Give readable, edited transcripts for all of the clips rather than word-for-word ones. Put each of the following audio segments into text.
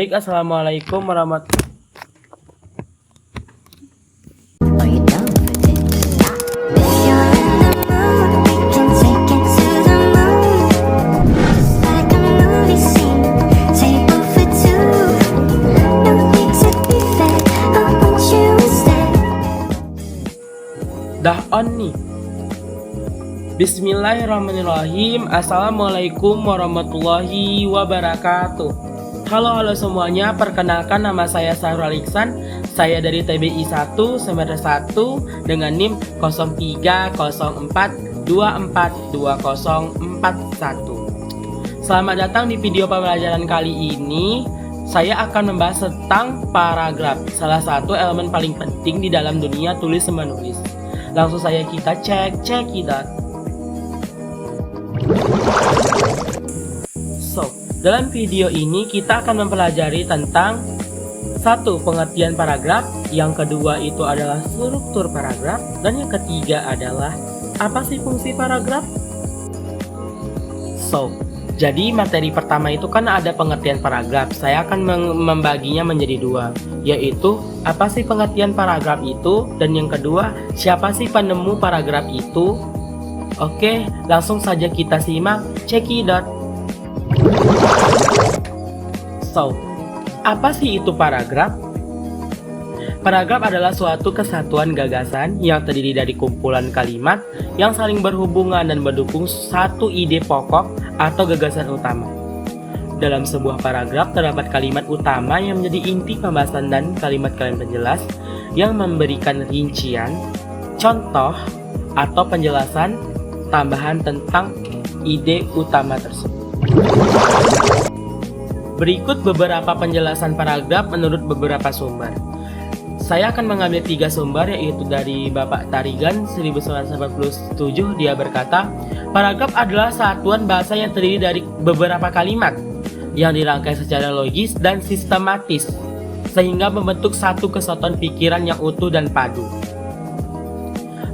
Baik, assalamualaikum warahmatullahi. Dah on nih. Bismillahirrahmanirrahim. Assalamualaikum warahmatullahi wabarakatuh. Halo semuanya, perkenalkan nama saya Sahrul Iksan. Saya dari TBI 1 semester 1 dengan NIM 0304242041. Selamat datang di video pembelajaran kali ini. Saya akan membahas tentang paragraf, salah satu elemen paling penting di dalam dunia tulis menulis. Langsung saja kita cek it out. Dalam video ini kita akan mempelajari tentang satu, pengertian paragraf, yang kedua itu adalah struktur paragraf, dan yang ketiga adalah apa sih fungsi paragraf? Jadi materi pertama itu kan ada pengertian paragraf. Saya akan membaginya menjadi dua, yaitu apa sih pengertian paragraf itu, dan yang kedua siapa sih penemu paragraf itu. Oke, langsung saja kita simak cekidot. Apa sih itu paragraf? Paragraf adalah suatu kesatuan gagasan yang terdiri dari kumpulan kalimat yang saling berhubungan dan mendukung satu ide pokok atau gagasan utama. Dalam sebuah paragraf terdapat kalimat utama yang menjadi inti pembahasan dan kalimat-kalimat penjelas yang memberikan rincian, contoh, atau penjelasan tambahan tentang ide utama tersebut. Berikut beberapa penjelasan paragraf menurut beberapa sumber. Saya akan mengambil 3 sumber, yaitu dari Bapak Tarigan 1987. Dia berkata, paragraf adalah satuan bahasa yang terdiri dari beberapa kalimat yang dirangkai secara logis dan sistematis sehingga membentuk satu kesatuan pikiran yang utuh dan padu.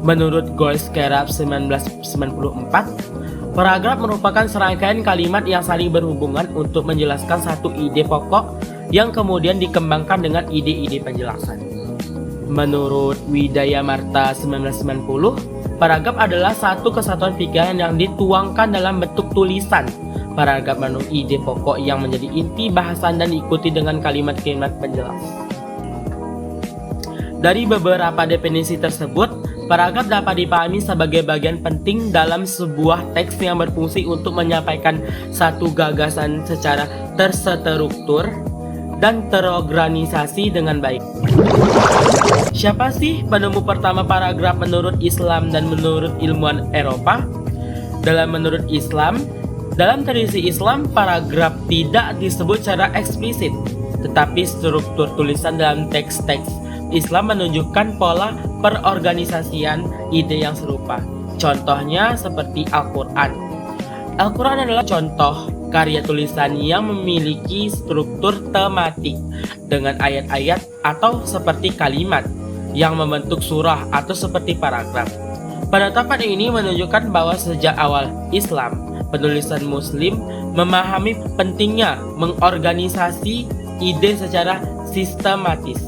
Menurut Goldskerath 1994, paragraf merupakan serangkaian kalimat yang saling berhubungan untuk menjelaskan satu ide pokok yang kemudian dikembangkan dengan ide-ide penjelasan. Menurut Widaya Marta 1990, paragraf adalah satu kesatuan pikiran yang dituangkan dalam bentuk tulisan. Paragraf mengandung ide pokok yang menjadi inti bahasan dan diikuti dengan kalimat-kalimat penjelas. Dari beberapa definisi tersebut, paragraf dapat dipahami sebagai bagian penting dalam sebuah teks yang berfungsi untuk menyampaikan satu gagasan secara terstruktur dan terorganisasi dengan baik. Siapa sih penemu pertama paragraf menurut Islam dan menurut ilmuwan Eropa? Menurut Islam, dalam tradisi Islam, paragraf tidak disebut secara eksplisit, tetapi struktur tulisan dalam teks-teks Islam menunjukkan pola perorganisasian ide yang serupa. Contohnya seperti Al-Quran. Al-Quran adalah contoh karya tulisan yang memiliki struktur tematik dengan ayat-ayat atau seperti kalimat yang membentuk surah atau seperti paragraf. Penetapan ini menunjukkan bahwa sejak awal Islam, penulisan Muslim memahami pentingnya mengorganisasi ide secara sistematis.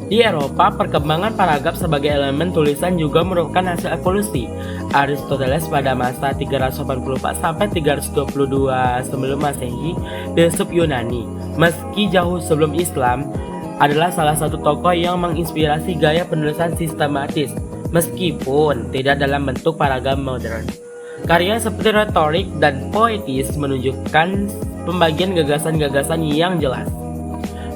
Di Eropa, perkembangan paragraf sebagai elemen tulisan juga merupakan hasil evolusi. Aristoteles pada masa 384 sampai 322 sebelum Masehi, filsuf Yunani, meski jauh sebelum Islam, adalah salah satu tokoh yang menginspirasi gaya penulisan sistematis, meskipun tidak dalam bentuk paragraf modern. Karya seperti retorik dan poetis menunjukkan pembagian gagasan-gagasan yang jelas.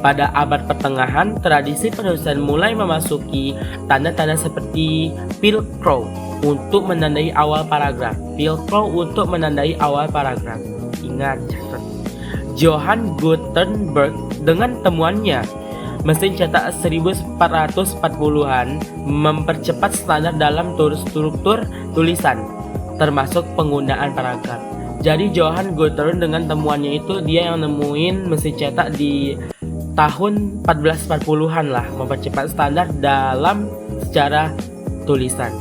Pada abad pertengahan, tradisi penulisan mulai memasuki tanda-tanda seperti pilcrow untuk menandai awal paragraf. Ingat, catat. Johann Gutenberg dengan temuannya mesin cetak 1440-an mempercepat standar dalam struktur tulisan, termasuk penggunaan paragraf. Jadi Johann Gutenberg dengan temuannya itu dia yang nemuin mesin cetak di tahun 1440-an lah, mempercepat standar dalam secara tulisan.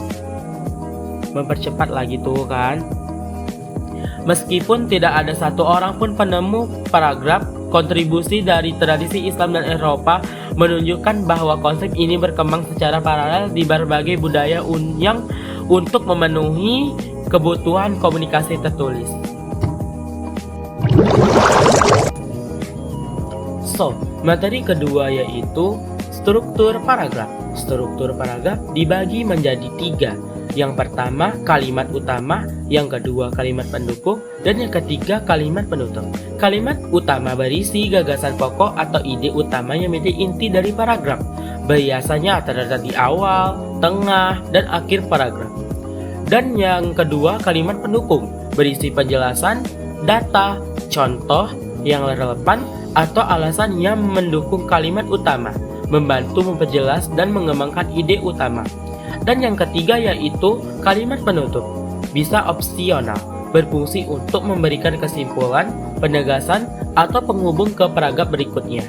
Mempercepat lagi tuh kan. Meskipun tidak ada satu orang pun penemu paragraf, kontribusi dari tradisi Islam dan Eropa menunjukkan bahwa konsep ini berkembang secara paralel di berbagai budaya yang untuk memenuhi kebutuhan komunikasi tertulis. So, materi kedua yaitu struktur paragraf. Struktur paragraf dibagi menjadi 3. Yang pertama kalimat utama, yang kedua kalimat pendukung, dan yang ketiga kalimat penutup. Kalimat utama berisi gagasan pokok atau ide utama yang menjadi inti dari paragraf. Biasanya terdapat di awal, tengah, dan akhir paragraf. Dan yang kedua kalimat pendukung berisi penjelasan, data, contoh yang relevan, atau alasan yang mendukung kalimat utama, membantu memperjelas dan mengembangkan ide utama. Dan yang ketiga yaitu kalimat penutup, bisa opsional, berfungsi untuk memberikan kesimpulan, penegasan, atau penghubung ke paragraf berikutnya.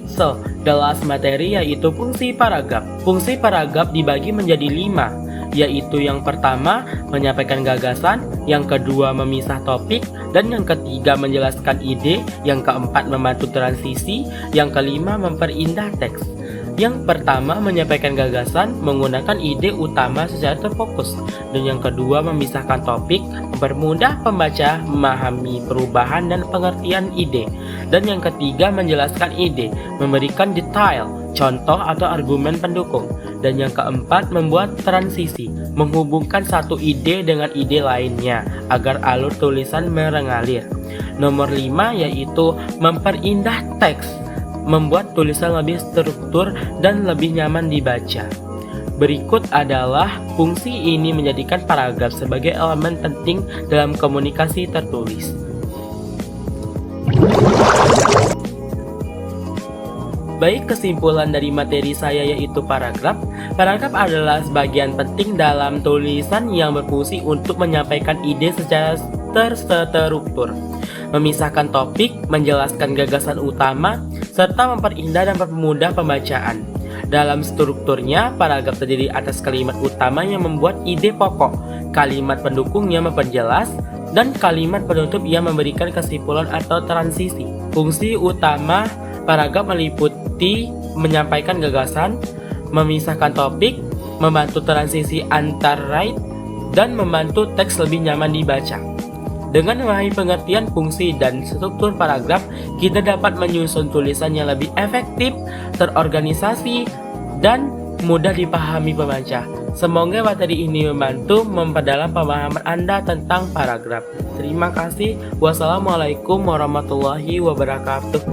So, the last materi yaitu fungsi paragraf. Fungsi paragraf dibagi menjadi 5, yaitu yang pertama menyampaikan gagasan, yang kedua memisah topik, dan yang ketiga menjelaskan ide, yang keempat membantu transisi, yang kelima memperindah teks. Yang pertama menyampaikan gagasan menggunakan ide utama secara terfokus, dan yang kedua memisahkan topik, mempermudah pembaca memahami perubahan dan pengertian ide, dan yang ketiga menjelaskan ide, memberikan detail, contoh atau argumen pendukung, dan yang keempat membuat transisi, menghubungkan satu ide dengan ide lainnya agar alur tulisan mengalir. Nomor 5 yaitu memperindah teks, membuat tulisan lebih struktur dan lebih nyaman dibaca. Berikut adalah fungsi ini menjadikan paragraf sebagai elemen penting dalam komunikasi tertulis. Baik, kesimpulan dari materi saya yaitu paragraf. Paragraf adalah sebagian penting dalam tulisan yang berfungsi untuk menyampaikan ide secara terstruktur, memisahkan topik, menjelaskan gagasan utama, serta memperindah dan mempermudah pembacaan. Dalam strukturnya, paragraf terdiri atas kalimat utama yang membuat ide pokok, kalimat pendukung yang memperjelas, dan kalimat penutup yang memberikan kesimpulan atau transisi. Fungsi utama paragraf meliputi menyampaikan gagasan, memisahkan topik, membantu transisi antar write, dan membantu teks lebih nyaman dibaca. Dengan memahami pengertian fungsi dan struktur paragraf, kita dapat menyusun tulisan yang lebih efektif, terorganisasi, dan mudah dipahami pembaca. Semoga materi ini membantu memperdalam pemahaman Anda tentang paragraf. Terima kasih. Wassalamualaikum warahmatullahi wabarakatuh.